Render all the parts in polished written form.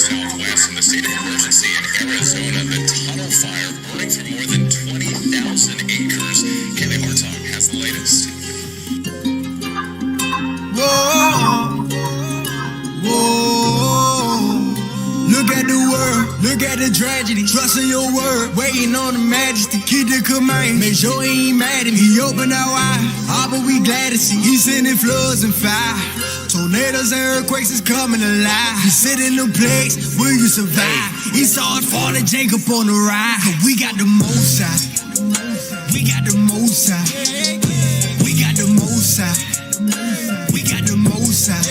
Southwest in the state of emergency in Arizona. The tunnel fire burning for more than 20,000 acres. Kaylee Hartog has the latest. Whoa, whoa. Look at the world, look at the tragedy. Trust in your word, waiting on the majesty. Keep the command, make sure he ain't mad at me. He opened our eyes, all but we glad to see. He sending floods and fire. Tornadoes and earthquakes is coming alive. You sit in the place, will you survive? He saw it fall to Jacob on the ride. Cause we got the most side. We got the most side. We got the most side. We got the most side.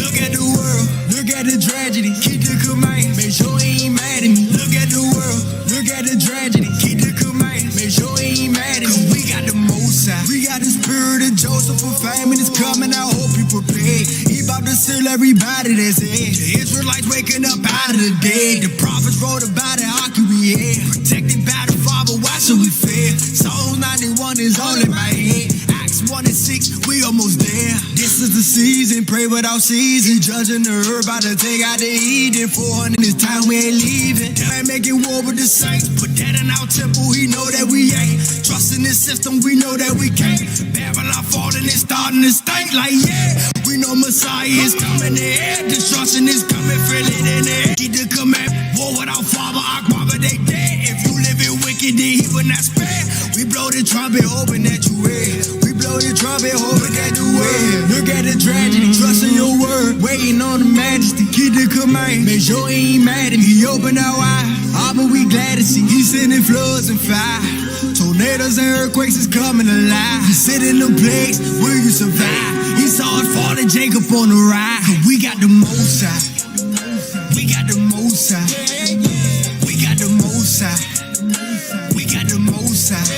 Look at the world, look at the tragedy. Keep the command, make sure he ain't mad at me. Look at the world, look at the tragedy. Keep the command, make sure he ain't mad at me. Cause we got the most side. We got the spirit of Joseph for famine is coming. I hope you prepared. He about to seal everybody that's in. The Israelites waking up out of the dead. The prophets wrote about it, how can we hear? Protected by the Father, why should we fear? Psalms 91 is all in my head. 1 and 6, we almost there. This is the season, pray without ceasing. Judging the herb, about to take out the Eden. 400 this time, we ain't leaving. They ain't making war with the saints. Put that in our temple, he know that we ain't. Trusting this system, we know that we can't. Babylon falling and starting to stink like yeah. We know Messiah is coming in here. Destruction is coming, feel it in the air. Keep the command, war without Father, Akbar, they dead. If you live in wicked, then he will not spare. We blow the trumpet, hoping that you will. Blow your trumpet, hoping that you will. Look at the tragedy, trust in your word, waiting on the majesty. Keep the command, make sure he ain't mad at me. He opened our eyes, all but we glad to see. He sending floods and fire. Tornadoes and earthquakes is coming alive. You sit in the place, will you survive? He saw it fall to Jacob on the ride. Cause we got the most side. We got the most side. We got the most side. We got the most side.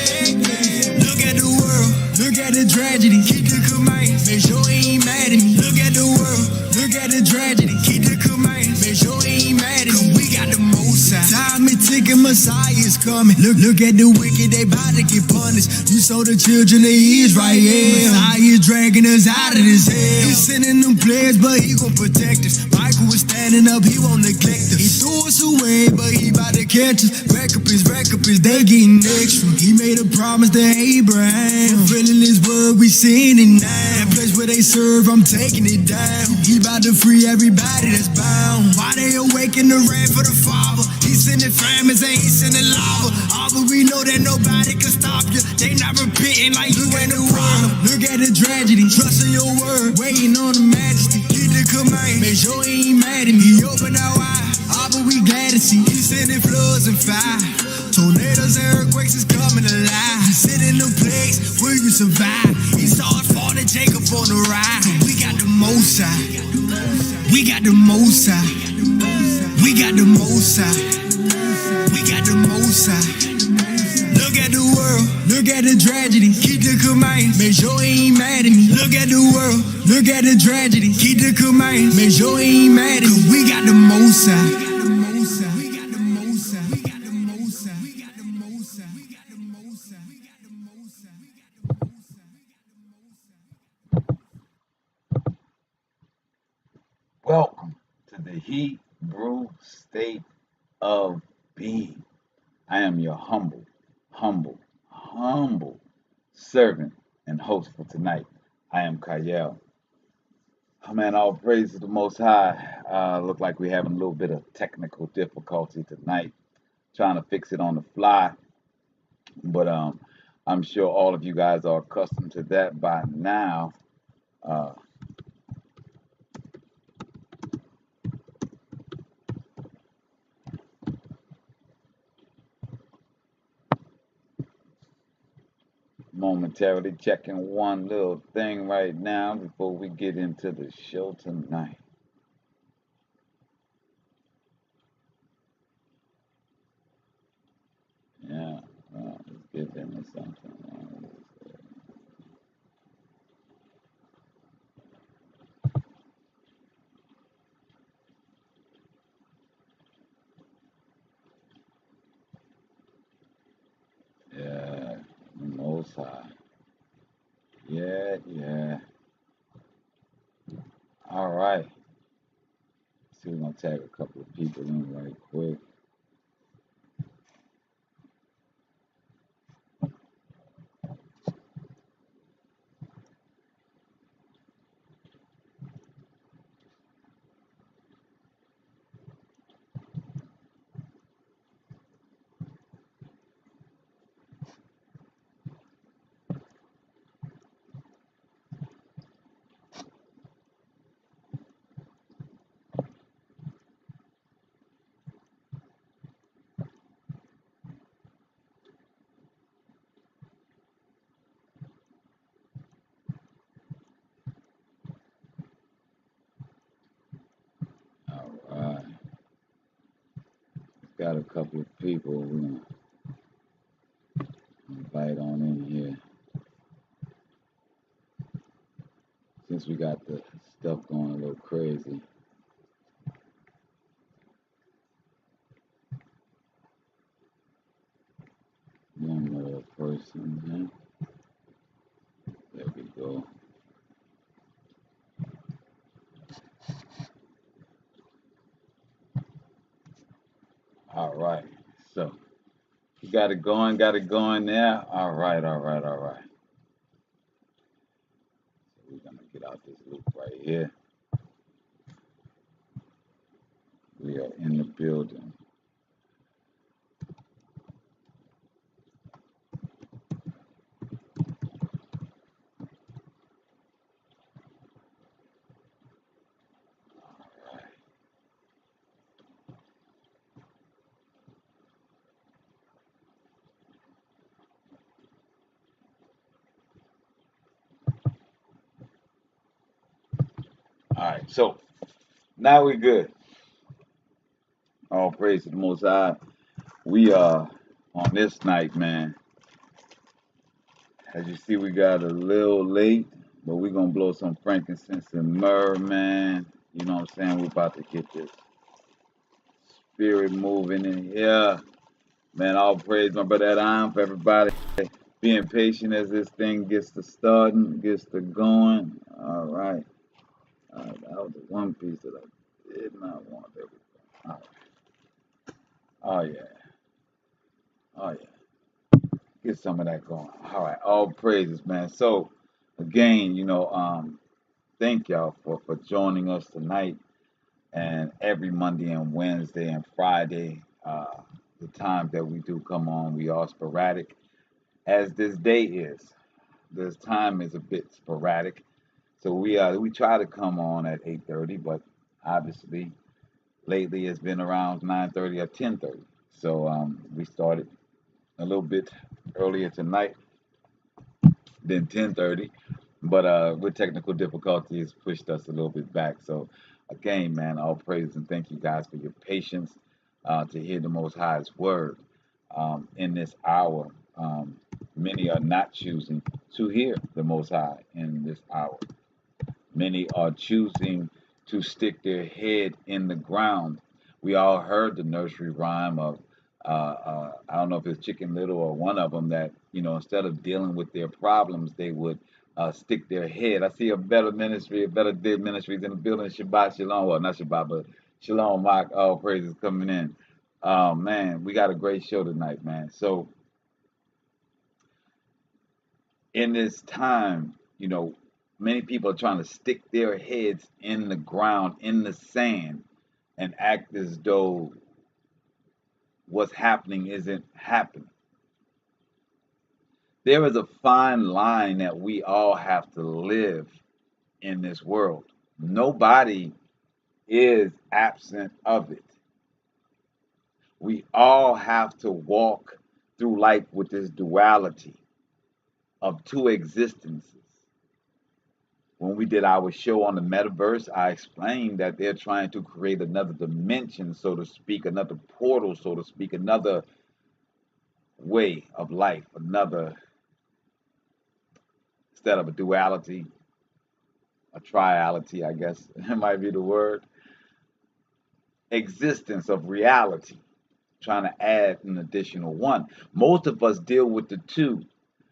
Look at the world, look at the tragedy. Keep the command, make sure he ain't mad at me. Look at the world, look at the tragedy. Keep the command, make sure he ain't mad at me. Cause we got the most side. Time is ticking, Messiah is coming. Look at the wicked, they bout to get punished. You saw the children of Israel. Messiah is dragging us out of this hell. He's sending them players, but he gon' protect us. Michael was standing up, he won't neglect us. He threw us away, but he bout to catch us. Rack up his, they getting extra. He made a promise to Abraham. Fulfilling his word, we seeing it now. That place where they serve, I'm taking it down. He bout to free everybody that's bound. Why they awaken the wrath for the Father? He sending famines and he sending lava. All but we know that nobody can stop you. They not repenting like you ain't the problem. Look at the tragedy, trust in your word, waiting on the majesty. Keep the command, make sure he ain't mad at me. He opened our eyes, all but we glad to see. He sending floods and fire. Tornadoes and earthquakes is coming alive. You sit in the place, will you survive? He saw it fall to Jacob on the ride. We got the most side. We got the most side. We got the most side. We got the most side. Look at the world, look at the tragedy. Keep the command, make sure he ain't mad at me. Look at the world, look at the tragedy. Keep the command, make sure he ain't mad at me. Cause we got the most side. Welcome to the Hebrew state of being. I am your humble servant and host for tonight. I am Kayel. Oh man, all praise to the Most High. Look like we're having a little bit of technical difficulty tonight, trying to fix it on the fly. But I'm sure all of you guys are accustomed to that by now. Momentarily checking one little thing right now before we get into the show tonight. Yeah, let's get into something. Yeah, the Most High. Yeah. All right. See, we're gonna tag a couple of people in right quick. All right, got a couple of people we're gonna invite on in here. Since we got the stuff going a little crazy. One more person, huh? There we go. All right. So you got it going there. All right, all right, all right. So we're gonna get out this loop right here. We are in the building. All right. So now we're good. All praise to the Most High. We are on this night, man. As you see, we got a little late, but we're gonna blow some frankincense and myrrh, man. You know what I'm saying? We're about to get this spirit moving in here. Man, all praise my brother Adam for everybody being patient as this thing gets to starting, gets to going. All right. That was the one piece that I did not want. There we go. All right. Oh yeah. Oh yeah. Get some of that going. All right. All praises, man. So again, thank y'all for joining us tonight and every Monday and Wednesday and Friday. The times that we do come on, we are sporadic as this day is. This time is a bit sporadic. So we try to come on at 8:30, but obviously lately it's been around 9:30 or 10:30. So we started a little bit earlier tonight than 10:30, but with technical difficulties pushed us a little bit back. So again, man, all praise and thank you guys for your patience to hear the Most High's word in this hour. Many are not choosing to hear the Most High in this hour. Many are choosing to stick their head in the ground. We all heard the nursery rhyme of, I don't know if it's Chicken Little or one of them that, instead of dealing with their problems, they would stick their head. I see a better ministry, a better did ministries in the building. Shabbat Shalom. Well, not Shabbat, but Shalom, Mark. All praises coming in. Man, we got a great show tonight, man. So, in this time, many people are trying to stick their heads in the ground, in the sand, and act as though what's happening isn't happening. There is a fine line that we all have to live in this world. Nobody is absent of it. We all have to walk through life with this duality of two existences. When we did our show on the metaverse, I explained that they're trying to create another dimension, so to speak, another portal, so to speak, another way of life, another, instead of a duality, a triality, I guess it might be the word, existence of reality, trying to add an additional one. Most of us deal with the two,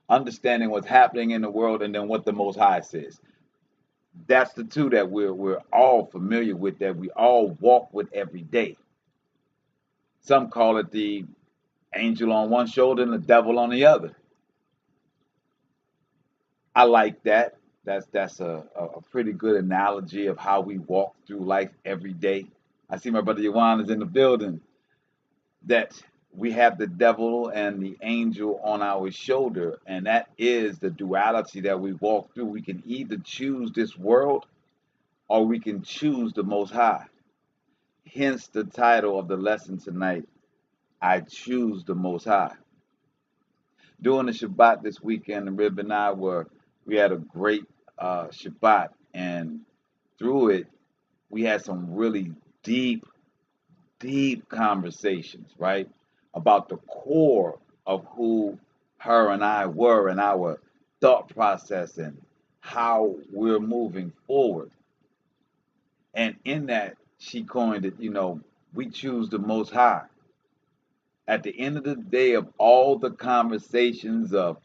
understanding what's happening in the world and then what the Most High says. That's the two that we're all familiar with, that we all walk with every day. Some call it the angel on one shoulder and the devil on the other. I like that. That's a pretty good analogy of how we walk through life every day. I see my brother Yawan is in the building. That we have the devil and the angel on our shoulder, and that is the duality that we walk through. We can either choose this world or we can choose the Most High. Hence the title of the lesson tonight, I choose the Most High. During the Shabbat this weekend, the Rib and I we had a great Shabbat, and through it, we had some really deep, deep conversations, right? About the core of who her and I were and our thought process and how we're moving forward. And in that, she coined it, we choose the Most High. At the end of the day, of all the conversations of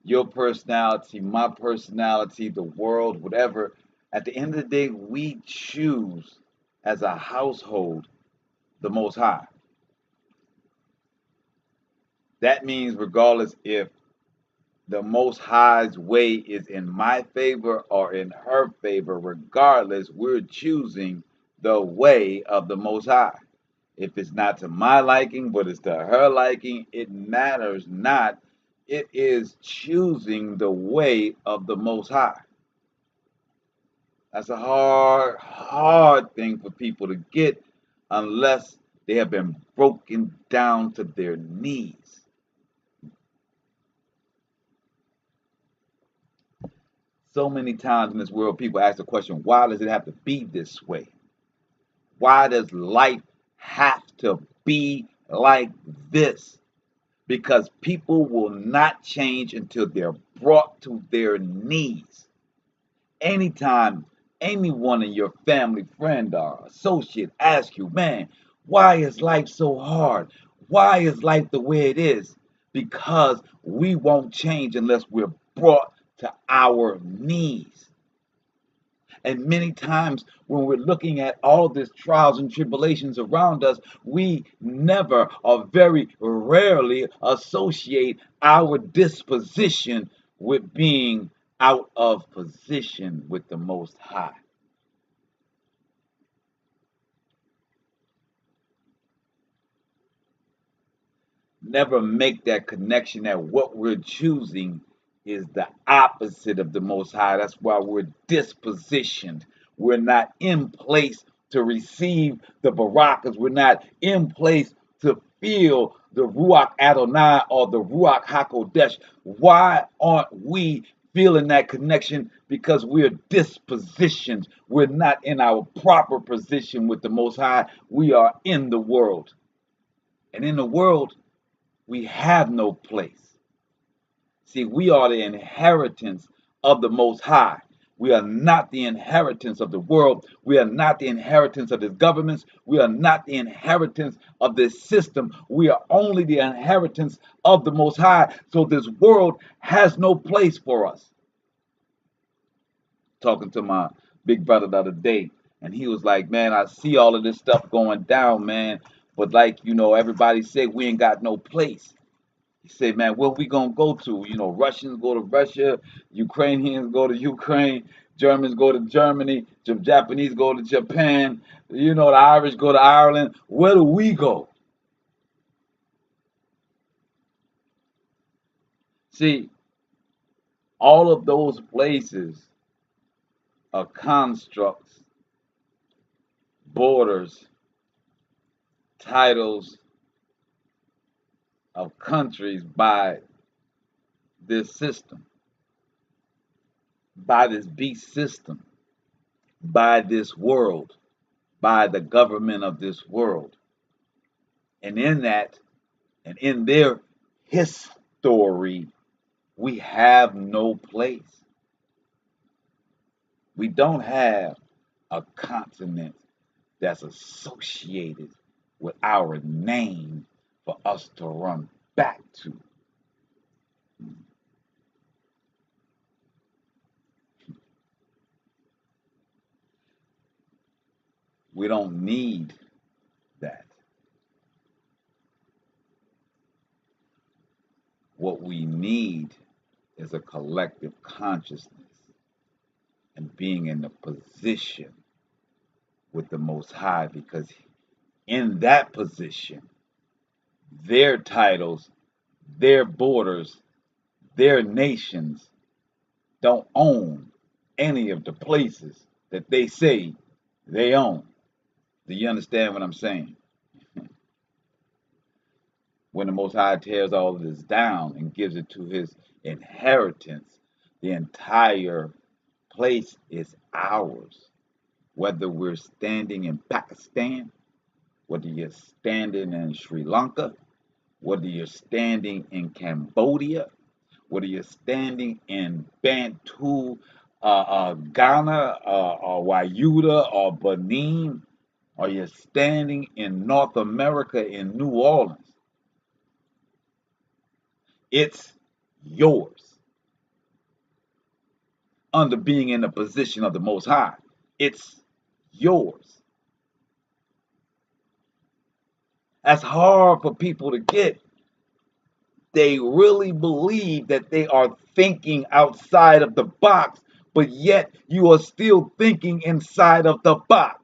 your personality, my personality, the world, whatever, at the end of the day, we choose as a household the Most High. That means regardless if the Most High's way is in my favor or in her favor, regardless, we're choosing the way of the Most High. If it's not to my liking, but it's to her liking, it matters not. It is choosing the way of the Most High. That's a hard, hard thing for people to get unless they have been broken down to their knees. So many times in this world, people ask the question, why does it have to be this way? Why does life have to be like this? Because people will not change until they're brought to their knees. Anytime anyone in your family, friend, or associate asks you, man, why is life so hard? Why is life the way it is? Because we won't change unless we're brought to our knees. And many times when we're looking at all these trials and tribulations around us, we never or very rarely associate our disposition with being out of position with the Most High. Never make that connection that what we're choosing is the opposite of the Most High. That's why we're dispositioned. We're not in place to receive the Barakas. We're not in place to feel the Ruach Adonai or the Ruach HaKodesh. Why aren't we feeling that connection? Because we're dispositioned. We're not in our proper position with the Most High. We are in the world. And in the world, we have no place. See, we are the inheritance of the Most High. We are not the inheritance of the world. We are not the inheritance of the governments. We are not the inheritance of this system. We are only the inheritance of the Most High. So this world has no place for us. Talking to my big brother the other day, and he was like, man, I see all of this stuff going down, man. But like, everybody said we ain't got no place. He said, man, where we gonna go to? Russians go to Russia, Ukrainians go to Ukraine, Germans go to Germany, Japanese go to Japan, the Irish go to Ireland. Where do we go? See, all of those places are constructs, borders, titles of countries by this system, by this beast system, by this world, by the government of this world. And in that, and in their history, we have no place. We don't have a continent that's associated with our name for us to run back to. We don't need that. What we need is a collective consciousness and being in a position with the Most High, because in that position, their titles, their borders, their nations don't own any of the places that they say they own. Do you understand what I'm saying? When the Most High tears all of this down and gives it to his inheritance, the entire place is ours. Whether we're standing in Pakistan, whether you're standing in Sri Lanka, whether you're standing in Cambodia, whether you're standing in Bantu, Ghana, or Wayuda, or Benin, or you're standing in North America in New Orleans, it's yours under being in the position of the Most High. It's yours. That's hard for people to get. They really believe that they are thinking outside of the box, but yet you are still thinking inside of the box.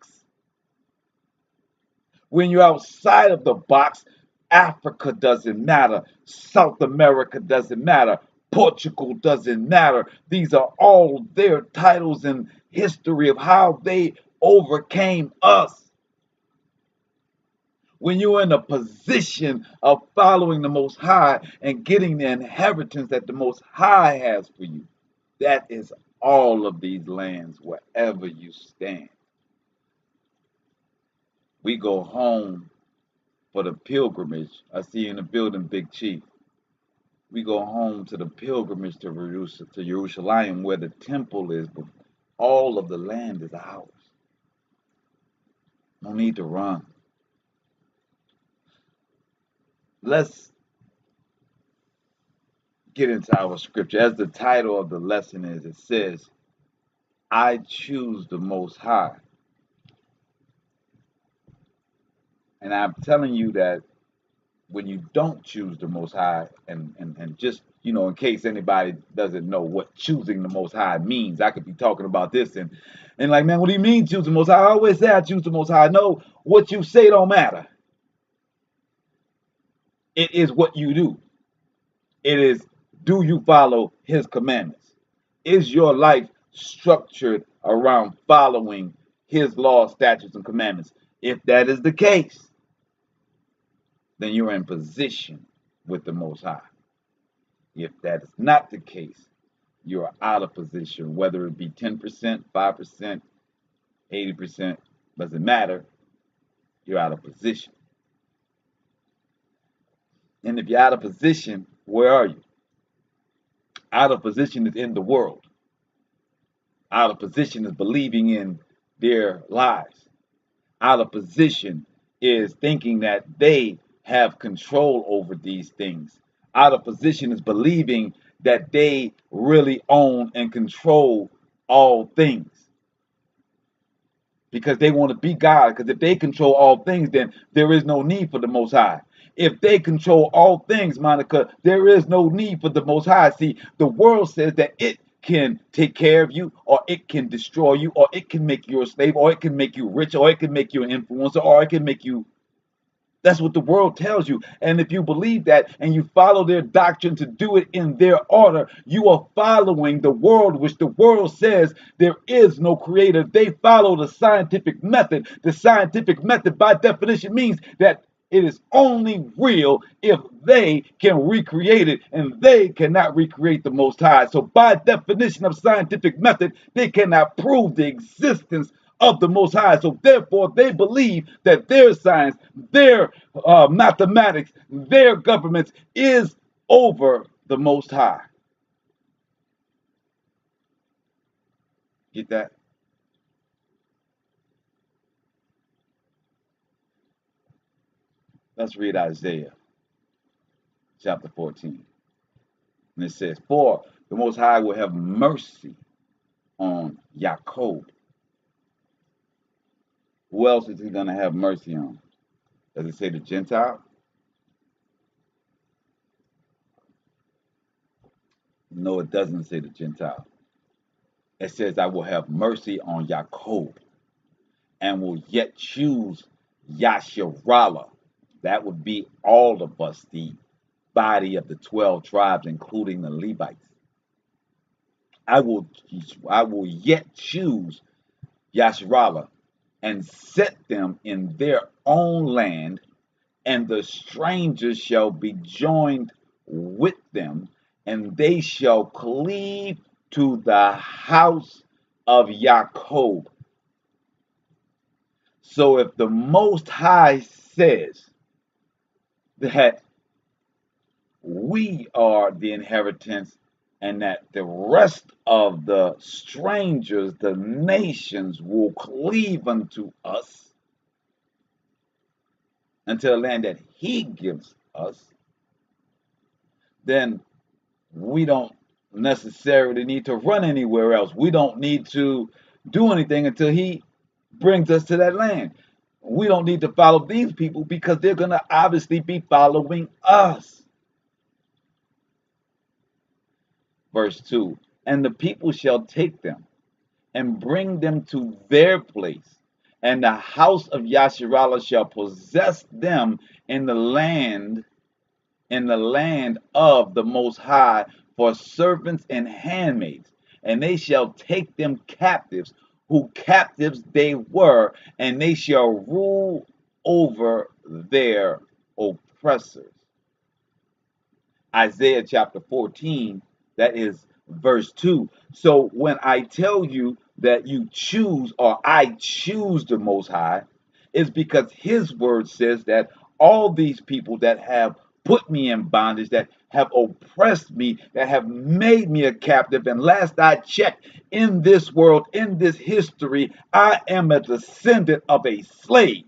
When you're outside of the box, Africa doesn't matter, South America doesn't matter, Portugal doesn't matter. These are all their titles and history of how they overcame us. When you're in a position of following the Most High and getting the inheritance that the Most High has for you, that is all of these lands wherever you stand. We go home for the pilgrimage. I see you in the building, Big Chief. We go home to the pilgrimage to Jerusalem, where the temple is, but all of the land is ours. No need to run. Let's get into our scripture. As the title of the lesson is, it says, I choose the Most High. And I'm telling you that when you don't choose the Most High, and just, in case anybody doesn't know what choosing the Most High means, I could be talking about this and like, man, what do you mean choose the Most High? I always say I choose the Most High. No, what you say don't matter. It is what you do. It is, do you follow his commandments? Is your life structured around following his laws, statutes, and commandments? If that is the case, then you're in position with the Most High. If that is not the case, you're out of position, whether it be 10%, 5%, 80%, doesn't matter. You're out of position. And if you're out of position, where are you? Out of position is in the world. Out of position is believing in their lies. Out of position is thinking that they have control over these things. Out of position is believing that they really own and control all things, because they want to be God. Because if they control all things, then there is no need for the Most High. If they control all things, Monica, there is no need for the Most High. See, the world says that it can take care of you, or it can destroy you, or it can make you a slave, or it can make you rich, or it can make you an influencer, or it can make you. That's what the world tells you. And if you believe that and you follow their doctrine to do it in their order, you are following the world, which the world says there is no creator. They follow the scientific method. The scientific method, by definition, means that it is only real if they can recreate it, and they cannot recreate the Most High. So by definition of scientific method, they cannot prove the existence of the Most High. So therefore, they believe that their science, their mathematics, their governments is over the Most High. Get that? Let's read Isaiah chapter 14. And it says, for the Most High will have mercy on Jacob, Who else is he going to have mercy on? Does it say the Gentile? No, it doesn't say the Gentile. It says, I will have mercy on Jacob and will yet choose Yasharallah. That would be all of us, the body of the 12 tribes, including the Levites. I will yet choose Yasharallah and set them in their own land, and the strangers shall be joined with them, and they shall cleave to the house of Jacob. So if the Most High says that we are the inheritance and that the rest of the strangers, the nations, will cleave unto us unto the land that he gives us, then we don't necessarily need to run anywhere else. We don't need to do anything until he brings us to that land. We don't need to follow these people because they're going to obviously be following us. Verse 2, and the people shall take them and bring them to their place, and the house of Yasharallah shall possess them in the land of the Most High for servants and handmaids, and they shall take them captives, who captives they were, and they shall rule over their oppressors. Isaiah chapter 14, that is verse 2. So when I tell you that you choose, or I choose the Most High, it's because his word says that all these people that have put me in bondage, that have oppressed me, that have made me a captive, and last I checked, in this world, in this history, I am a descendant of a slave.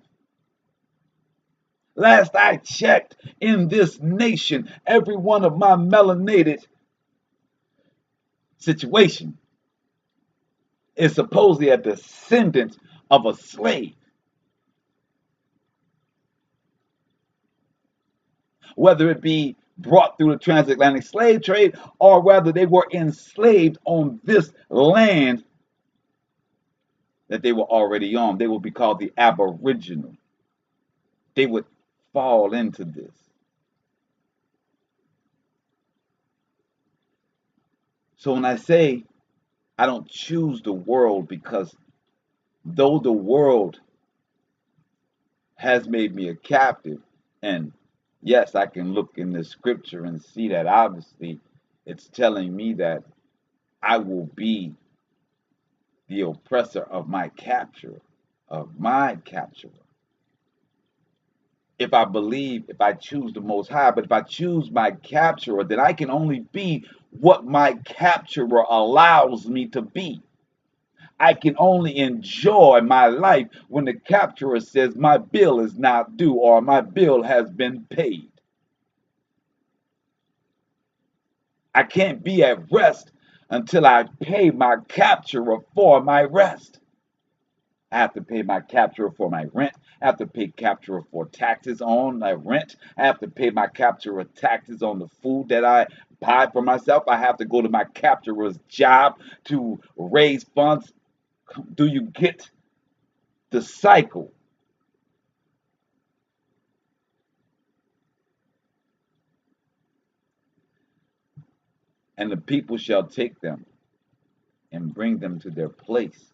Last I checked, in this nation, every one of my melanated situation is supposedly a descendant of a slave. Whether it be brought through the transatlantic slave trade, or whether they were enslaved on this land that they were already on, they would be called the Aboriginal. They would fall into this. So when I say I don't choose the world, because though the world has made me a captive, and yes, I can look in the scripture and see that obviously it's telling me that I will be the oppressor of my capturer, If I choose the Most High, but if I choose my capturer, then I can only be what my capturer allows me to be. I can only enjoy my life when the capturer says my bill is not due or my bill has been paid. I can't be at rest until I pay my capturer for my rest. I have to pay my capturer for my rent. I have to pay capturer for taxes on my rent. I have to pay my capturer taxes on the food that I buy for myself. I have to go to my capturer's job to raise funds. Do you get the cycle? And the people shall take them and bring them to their place.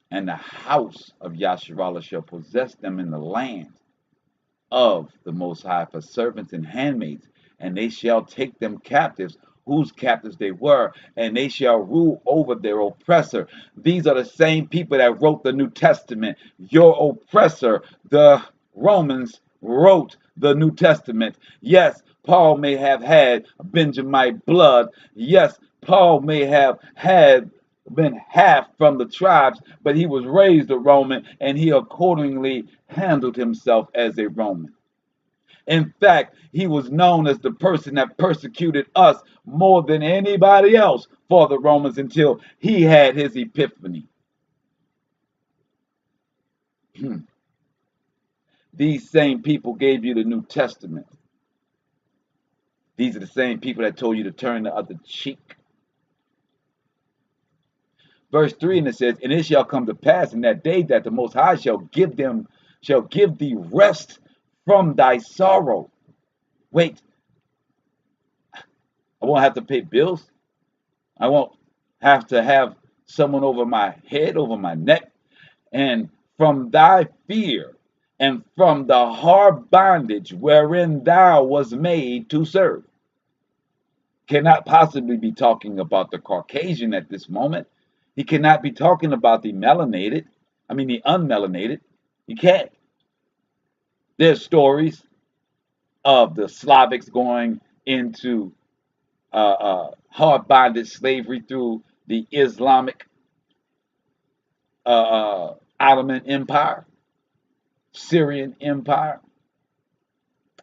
And the house of Yasharallah shall possess them in the land of the Most High for servants and handmaids. And they shall take them captives, whose captives they were, and they shall rule over their oppressor. These are the same people that wrote the New Testament. Your oppressor, the Romans, wrote the New Testament. Yes, Paul may have had Benjamite blood. Yes, Paul may have been half from the tribes, but he was raised a Roman, and he accordingly handled himself as a Roman. In fact, he was known as the person that persecuted us more than anybody else for the Romans until he had his epiphany. These same people gave you the New Testament. These are the same people that told you to turn the other cheek. Verse 3, and it says, and it shall come to pass in that day that the Most High shall give thee rest from thy sorrow. Wait, I won't have to pay bills. I won't have to have someone over my head, over my neck. And from thy fear and from the hard bondage wherein thou was made to serve. Cannot possibly be talking about the Caucasian at this moment. He cannot be talking about the unmelanated. He can't. There's stories of the Slavics going into hard bondage slavery through the Islamic Ottoman Empire, Syrian Empire,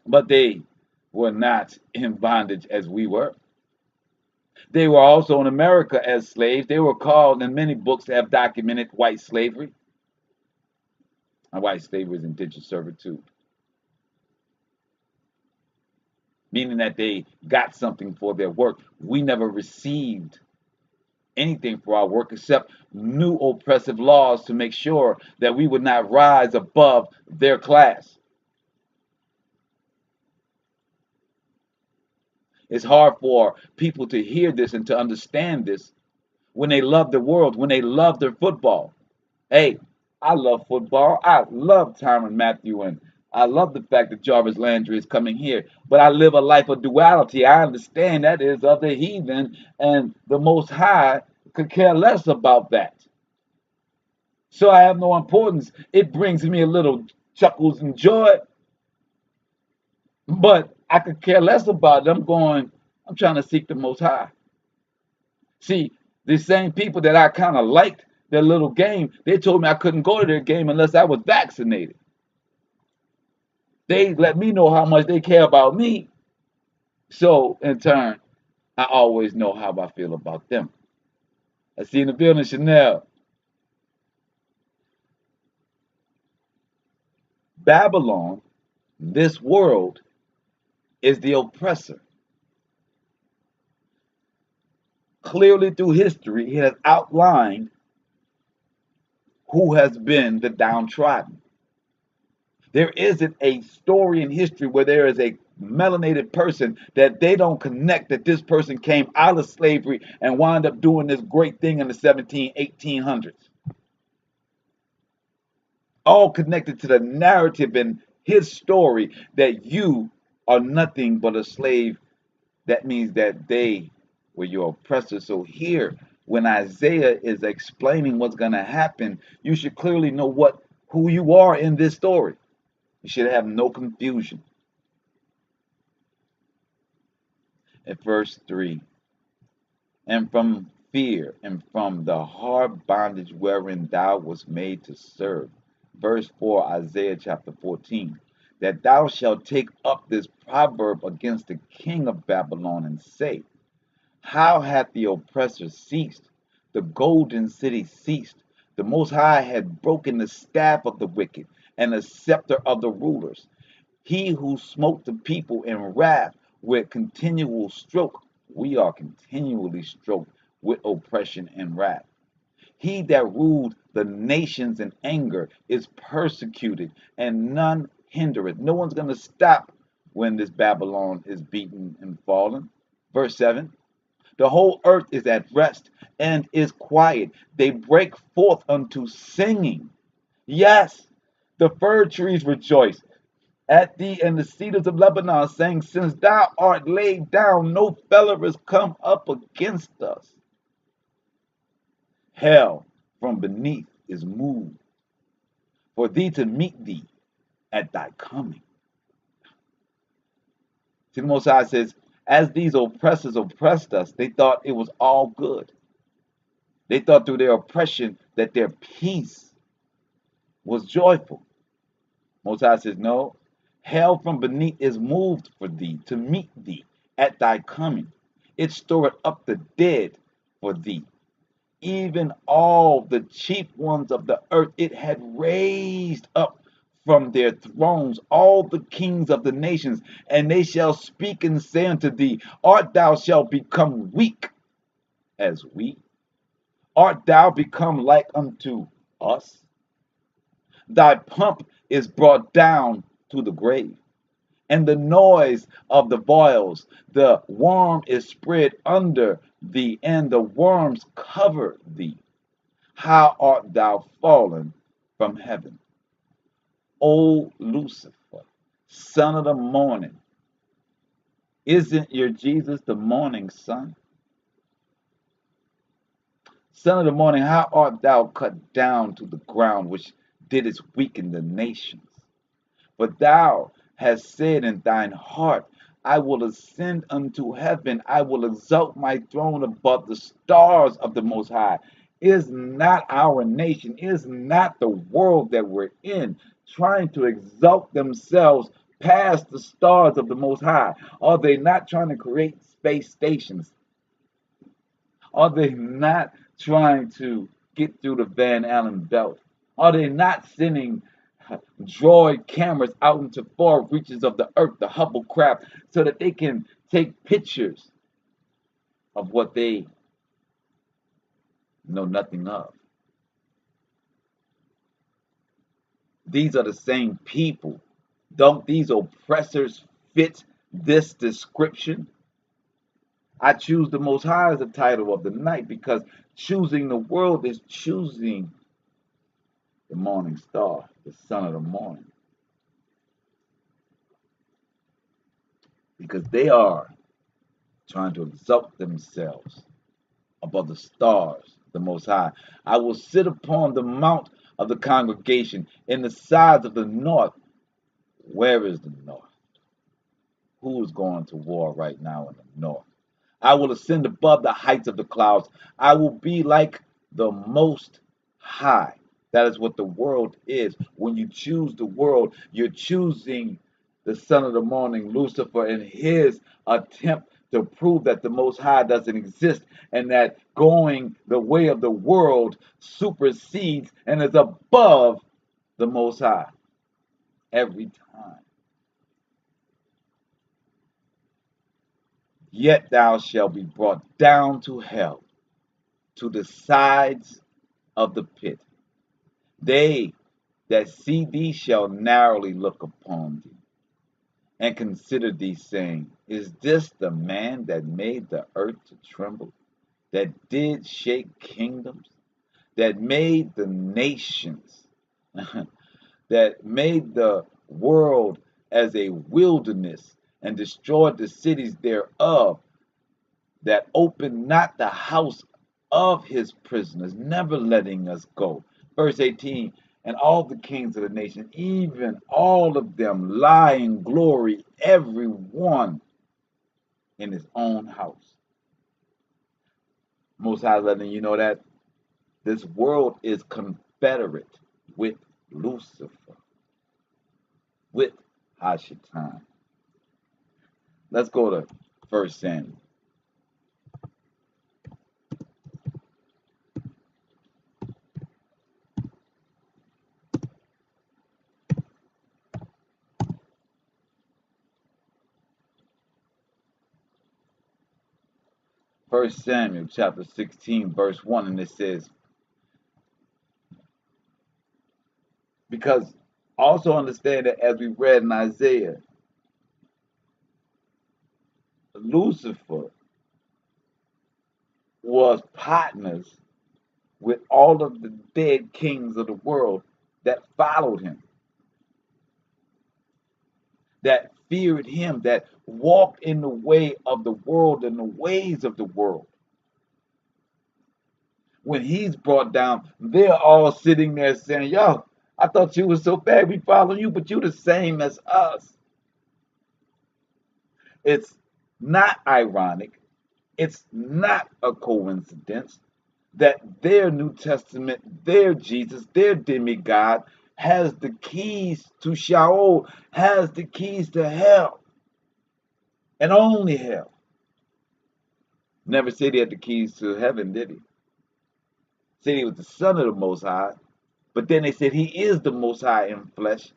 but they were not in bondage as we were. They were also in America as slaves. They were called in many books to have documented white slavery. And white slavery is indentured servitude, meaning that they got something for their work. We never received anything for our work except new oppressive laws to make sure that we would not rise above their class. It's hard for people to hear this and to understand this when they love the world, when they love their football. Hey, I love football. I love Tyrann Mathieu, and I love the fact that Jarvis Landry is coming here. But I live a life of duality. I understand that is of the heathen, and the Most High could care less about that. So I have no importance. It brings me a little chuckles and joy, but I could care less about it. I'm trying to seek the Most High. See, the same people that I kind of liked their little game, they told me I couldn't go to their game unless I was vaccinated. They let me know how much they care about me. So, in turn, I always know how I feel about them. I see in the building, Chanel. Babylon, this world, is the oppressor. Clearly through history, he has outlined who has been the downtrodden. There isn't a story in history where there is a melanated person that they don't connect that this person came out of slavery and wound up doing this great thing in the 1800s. All connected to the narrative in his story that you are nothing but a slave. That means that they were your oppressor. So here, when Isaiah is explaining what's going to happen, you should clearly know who you are in this story. You should have no confusion. At verse 3, and from fear and from the hard bondage wherein thou was made to serve. Verse 4, Isaiah chapter 14, that thou shalt take up this proverb against the king of Babylon and say, how hath the oppressor ceased? The golden city ceased. The Most High had broken the staff of the wicked and the scepter of the rulers. He who smote the people in wrath with continual stroke. We are continually stroked with oppression and wrath. He that ruled the nations in anger is persecuted, and none hindereth. No one's going to stop when this Babylon is beaten and fallen. Verse 7, the whole earth is at rest and is quiet. They break forth unto singing. Yes, the fir trees rejoice at thee, and the cedars of Lebanon, saying, since thou art laid down, no feller is come up against us. Hell from beneath is moved for thee to meet thee at thy coming. See, the Most High says, as these oppressors oppressed us, they thought it was all good. They thought through their oppression that their peace was joyful. Most High says, no, hell from beneath is moved for thee to meet thee at thy coming. It stored up the dead for thee, even all the chief ones of the earth. It had raised up from their thrones all the kings of the nations, and they shall speak and say unto thee, art thou shalt become weak as we? Art thou become like unto us? Thy pomp is brought down to the grave, and the noise of the boils, the worm is spread under thee, and the worms cover thee. How art thou fallen from heaven, O Lucifer, son of the morning? Isn't your Jesus the morning sun? Son of the morning, how art thou cut down to the ground, which didst weaken the nations? But thou hast said in thine heart, I will ascend unto heaven, I will exalt my throne above the stars of the Most High. Is not our nation, is not the world that we're in trying to exalt themselves past the stars of the Most High? Are they not trying to create space stations? Are they not trying to get through the Van Allen belt? Are they not sending droid cameras out into far reaches of the earth, the Hubble craft, so that they can take pictures of what they know nothing of? These are the same people. Don't these oppressors fit this description? I choose the Most High as the title of the night because choosing the world is choosing the morning star, the son of the morning. Because they are trying to exalt themselves above the stars, the Most High. I will sit upon the mount of the congregation in the sides of the north. Where is the north? Who is going to war right now in the north? I will ascend above the heights of the clouds. I will be like the Most High. That is what the world is. When you choose the world, you're choosing the son of the morning, Lucifer, and his attempt to prove that the Most High doesn't exist and that going the way of the world supersedes and is above the Most High every time. Yet thou shalt be brought down to hell, to the sides of the pit. They that see thee shall narrowly look upon thee, and consider thee, saying, is this the man that made the earth to tremble, that did shake kingdoms, that made the nations, that made the world as a wilderness, and destroyed the cities thereof, that opened not the house of his prisoners, never letting us go. Verse 18, and all the kings of the nation, even all of them, lie in glory, every one in his own house. Most High letting you know that this world is confederate with Lucifer, with Hashatan. Let's go to 1 Samuel. 1 Samuel chapter 16, verse 1, and it says, because also understand that as we read in Isaiah, Lucifer was partners with all of the dead kings of the world that followed him, that feared him, that walked in the way of the world and the ways of the world. When he's brought down, they're all sitting there saying, yo, I thought you were so bad we follow you, but you the same as us. It's not ironic. It's not a coincidence that their New Testament, their Jesus, their demigod has the keys to Sheol, has the keys to hell, and only hell. Never said he had the keys to heaven, did he? said he was the son of the Most High, but then they said he is the Most High in flesh.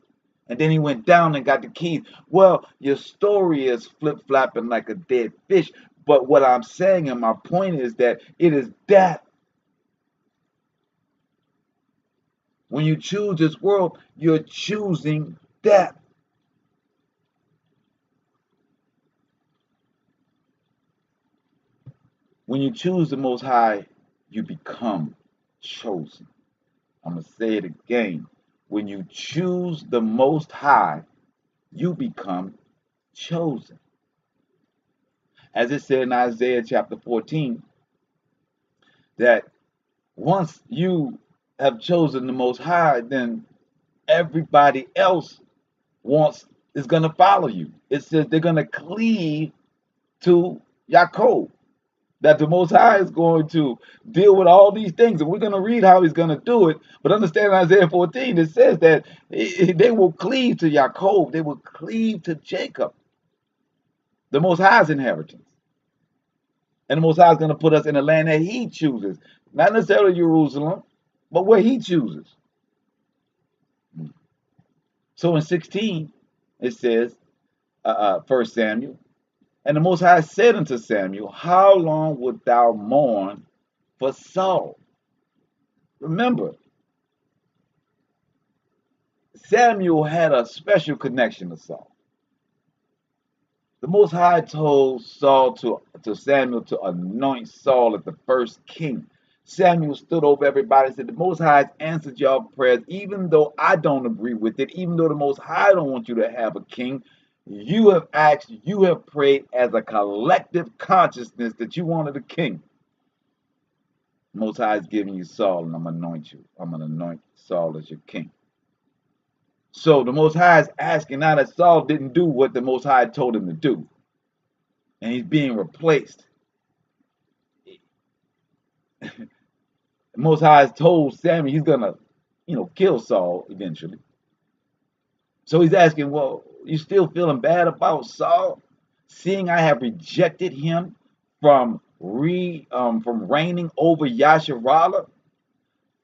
And then he went down and got the keys. Well, your story is flip-flopping like a dead fish. But what I'm saying and my point is that it is death. When you choose this world, you're choosing death. When you choose the Most High, you become chosen. I'm going to say it again. When you choose the Most High, you become chosen. As it said in Isaiah chapter 14, that once you have chosen the Most High, then everybody else is going to follow you. It says they're going to cleave to Yaakov. That the Most High is going to deal with all these things, and we're going to read how He's going to do it. But understand Isaiah 14, it says that they will cleave to Yaakov, they will cleave to Jacob, the Most High's inheritance. And the Most High is going to put us in a land that He chooses, not necessarily Jerusalem, but where He chooses. So in 16, it says, 1 Samuel, and the Most High said unto Samuel, how long wilt thou mourn for Saul? Remember, Samuel had a special connection to Saul. The Most High told to Samuel to anoint Saul as the first king. Samuel stood over everybody and said, the Most High has answered your prayers, even though I don't agree with it, even though the Most High don't want you to have a king. You have asked, you have prayed as a collective consciousness that you wanted a king. The Most High is giving you Saul, and I'm going to anoint you. I'm going to anoint Saul as your king. So the Most High is asking now that Saul didn't do what the Most High told him to do, and he's being replaced. The Most High has told Samuel he's gonna, kill Saul eventually. So he's asking, well, you still feeling bad about Saul, seeing I have rejected him from reigning over Yasharallah?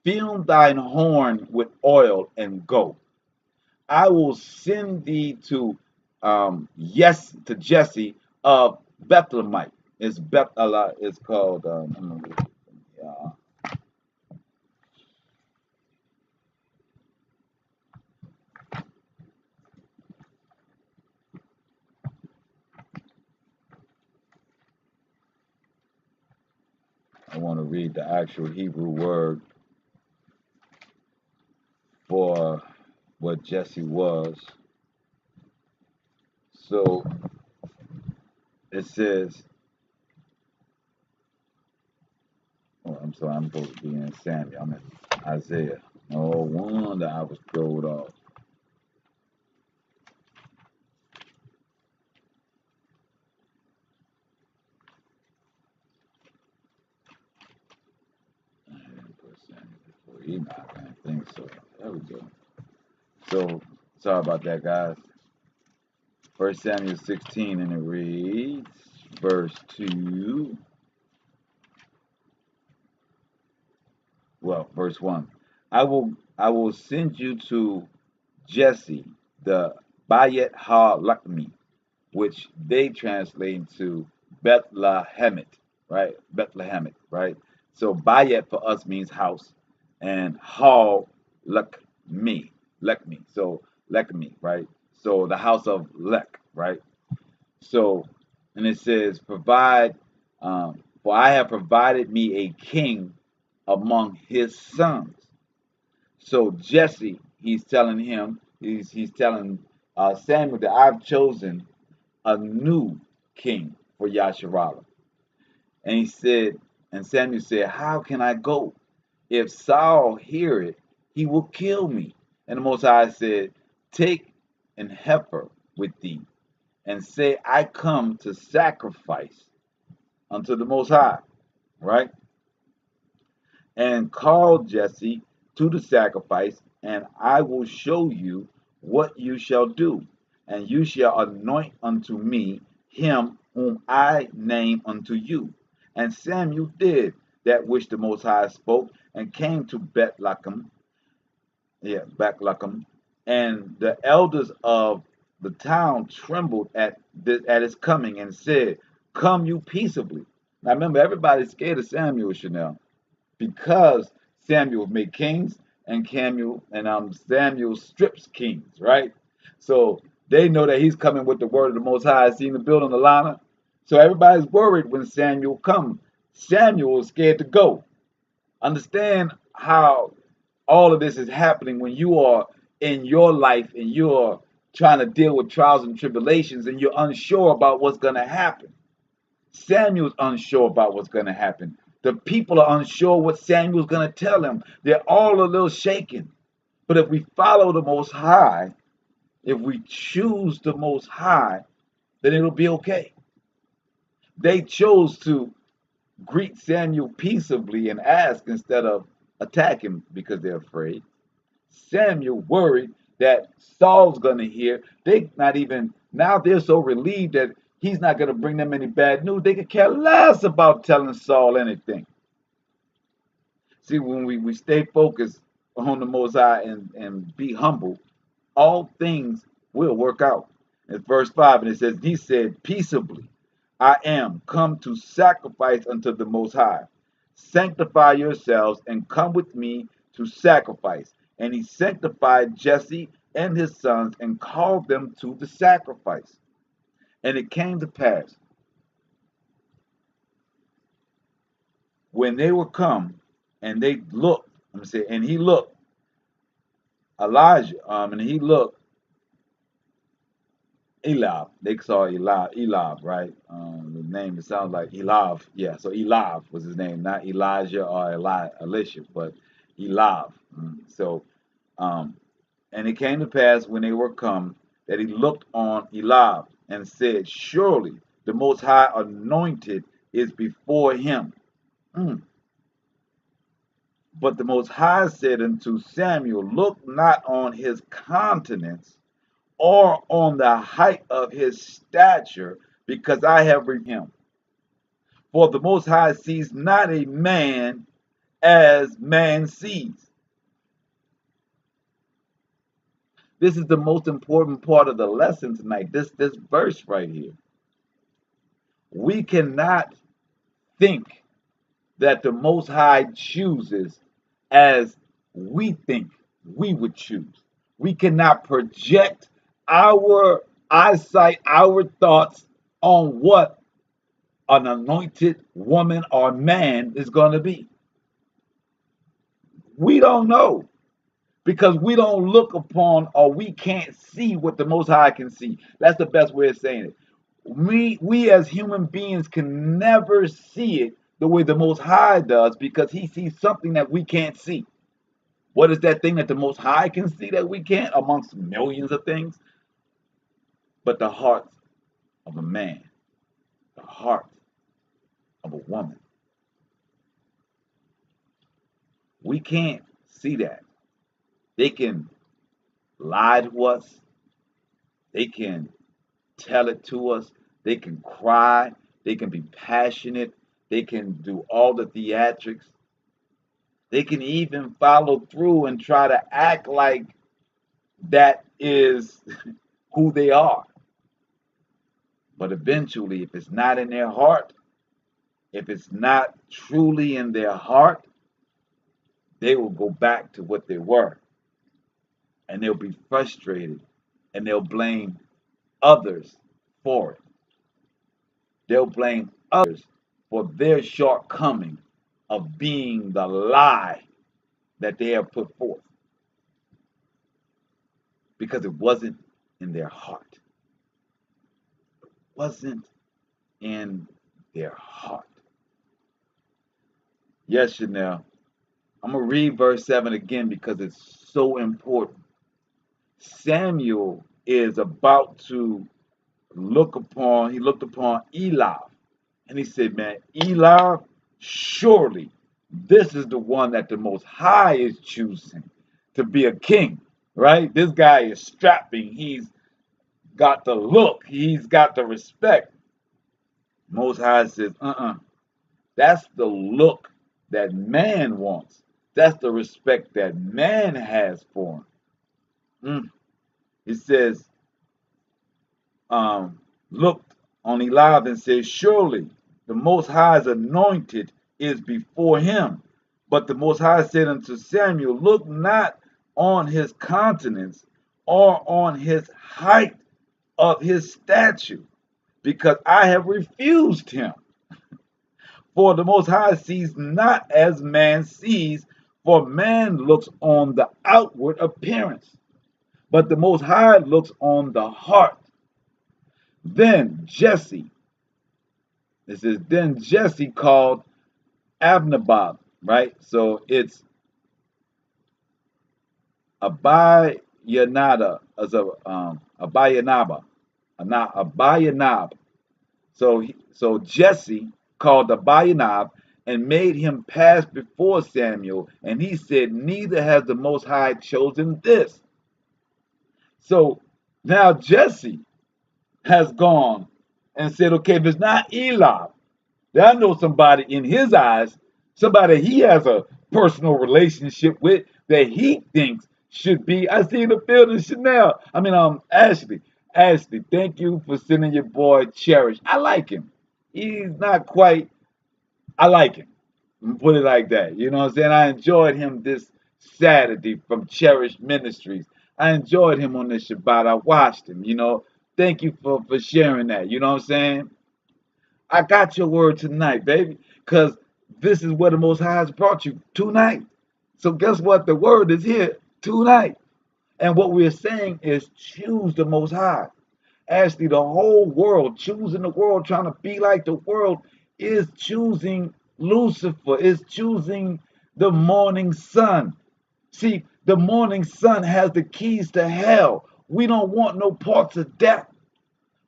Fill thine horn with oil and go. I will send thee to Jesse of Bethlehemite. It's Bethlehem. It's called. I want to read the actual Hebrew word for what Jesse was. So it says. Oh, I'm sorry. I'm supposed to be in Samuel. I'm in Isaiah. No wonder I was thrown off. I didn't put Samuel before Enoch. I didn't think so. There we go. So sorry about that, guys. 1 Samuel 16, and it reads, verse 2. Well, verse 1. I will send you to Jesse the Bayet ha-Lakmi, which they translate to Bethlehemit, right? Bethlehemit, right? So Bayet for us means house, and ha-Lakmi, Lekmi. So Lekmi, right? So the house of Lek, right? So, and it says, for I have provided me a king among his sons. So Jesse, he's telling Samuel that I've chosen a new king for Yasharallah. And Samuel said, how can I go? If Saul hear it, he will kill me. And the Most High said, take an heifer with thee, and say, I come to sacrifice unto the Most High, right? And call Jesse to the sacrifice, and I will show you what you shall do. And you shall anoint unto me him whom I name unto you. And Samuel did. that which the Most High spoke, and came to Bethlehem, and the elders of the town trembled at his coming and said, "Come you peaceably." Now remember, everybody's scared of Samuel, Chanel, because Samuel made kings, and Samuel strips kings, right? So they know that he's coming with the word of the Most High. Seen the building the Lana. So everybody's worried when Samuel comes. Samuel is scared to go. Understand how all of this is happening when you are in your life and you're trying to deal with trials and tribulations and you're unsure about what's going to happen. Samuel's unsure about what's going to happen. The people are unsure what Samuel's going to tell them. They're all a little shaken. But if we follow the Most High, if we choose the Most High, then it'll be okay. They chose to greet Samuel peaceably and ask instead of attack him because they're afraid. Samuel worried that Saul's going to hear. They not even, now they're so relieved that he's not going to bring them any bad news. They could care less about telling Saul anything. See, when we stay focused on the Most High and be humble, all things will work out. It's verse 5, and it says, he said, peaceably, I am come to sacrifice unto the Most High. Sanctify yourselves and come with me to sacrifice. And he sanctified Jesse and his sons and called them to the sacrifice. And it came to pass, when they were come, and they looked, and he looked, Elijah, and he looked, Elab. They saw Elab, right? The name, it sounds like Elab. Yeah, so Elab was his name, not Elijah or Elisha, but Elab. So, and it came to pass when they were come that he looked on Elab and said, surely the Most High anointed is before him. But the Most High said unto Samuel, look not on his countenance or on the height of his stature, because I have rebuked him. For the Most High sees not a man as man sees. This is the most important part of the lesson tonight, this verse right here. We cannot think that the Most High chooses as we think we would choose. We cannot project our eyesight, our thoughts on what an anointed woman or man is going to be. We don't know because we don't look upon, or we can't see what the Most High can see. That's the best way of saying it. We as human beings can never see it the way the Most High does, because he sees something that we can't see. What is that thing that the Most High can see that we can't, amongst millions of things? But the heart of a man, the heart of a woman. We can't see that. They can lie to us. They can tell it to us. They can cry. They can be passionate. They can do all the theatrics. They can even follow through and try to act like that is who they are. But eventually, if it's not in their heart, if it's not truly in their heart, they will go back to what they were. And they'll be frustrated, and they'll blame others for it. They'll blame others for their shortcoming of being the lie that they have put forth, because it wasn't in their heart. It wasn't in their heart. Yes, Chanel. I'm going to read verse 7 again because it's so important. Samuel is about to he looked upon Eli, and he said, man, Eli, surely this is the one that the Most High is choosing to be a king, right? This guy is strapping. He's got the look. He's got the respect. Most High says, that's the look that man wants. That's the respect that man has for him. It says, looked on Eliab and said, surely the Most High's anointed is before him. But the Most High said unto Samuel, look not on his countenance or on his height of his stature, because I have refused him. For the Most High sees not as man sees, for man looks on the outward appearance, but the Most High looks on the heart. Then Jesse, it says, then Jesse called Abnabab, right? So it's Abiyanada, as a Abiyanaba, not Abiyanab. So Jesse called Abiyanab and made him pass before Samuel, and he said, neither has the Most High chosen this. So now Jesse has gone and said, okay, if it's not Eli, then I know somebody in his eyes, somebody he has a personal relationship with that he thinks should be. I see in the building Chanel. Ashley. Ashley, thank you for sending your boy Cherish. I like him. He's not quite, I like him. Put it like that. You know what I'm saying? I enjoyed him this Saturday from Cherish Ministries. I enjoyed him on this Shabbat. I watched him, you know. Thank you for sharing that. You know what I'm saying? I got your word tonight, baby, because this is where the Most High has brought you tonight. So guess what? The word is here tonight. And what we're saying is choose the Most High. Actually, the whole world, choosing the world, trying to be like the world, is choosing Lucifer, is choosing the morning sun. See, the morning sun has the keys to hell. We don't want no parts of death.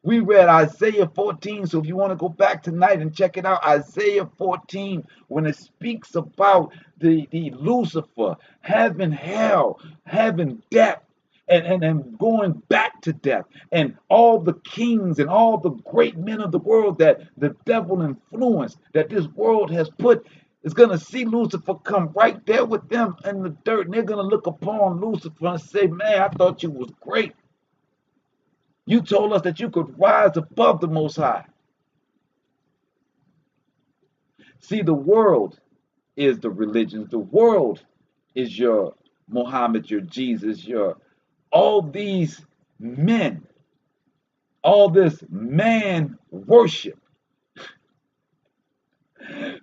We read Isaiah 14, so if you want to go back tonight and check it out, Isaiah 14, when it speaks about the Lucifer having hell, having death, and going back to death, and all the kings and all the great men of the world that the devil influenced, that this world has put, is going to see Lucifer come right there with them in the dirt, and they're going to look upon Lucifer and say, man, I thought you was great. You told us that you could rise above the Most High. See, the world is the religions. The world is your Muhammad, your Jesus, your all these men, all this man worship.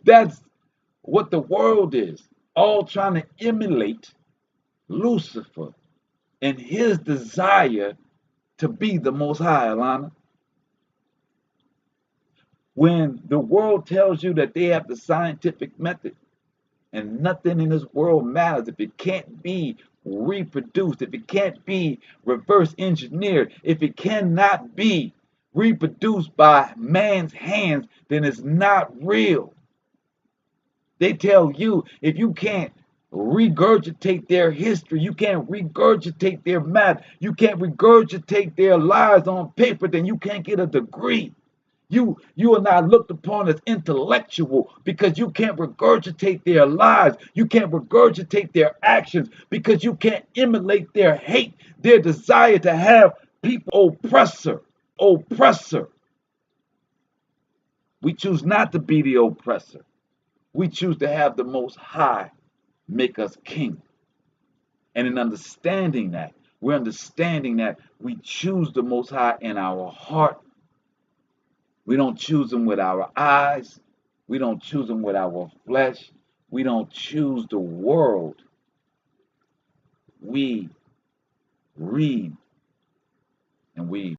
That's what the world is. All trying to emulate Lucifer and his desire to be the Most High, Alana. When the world tells you that they have the scientific method and nothing in this world matters if it can't be reproduced, if it can't be reverse engineered, if it cannot be reproduced by man's hands, then it's not real. They tell you if you can't regurgitate their history, you can't regurgitate their math, you can't regurgitate their lives on paper, then you can't get a degree. You are not looked upon as intellectual because you can't regurgitate their lives. You can't regurgitate their actions because you can't emulate their hate, their desire to have people oppressor. We choose not to be the oppressor. We choose to have the Most High make us king. And in understanding that, we're understanding that we choose the Most High in our heart. We don't choose him with our eyes. We don't choose him with our flesh. We don't choose the world. We read and we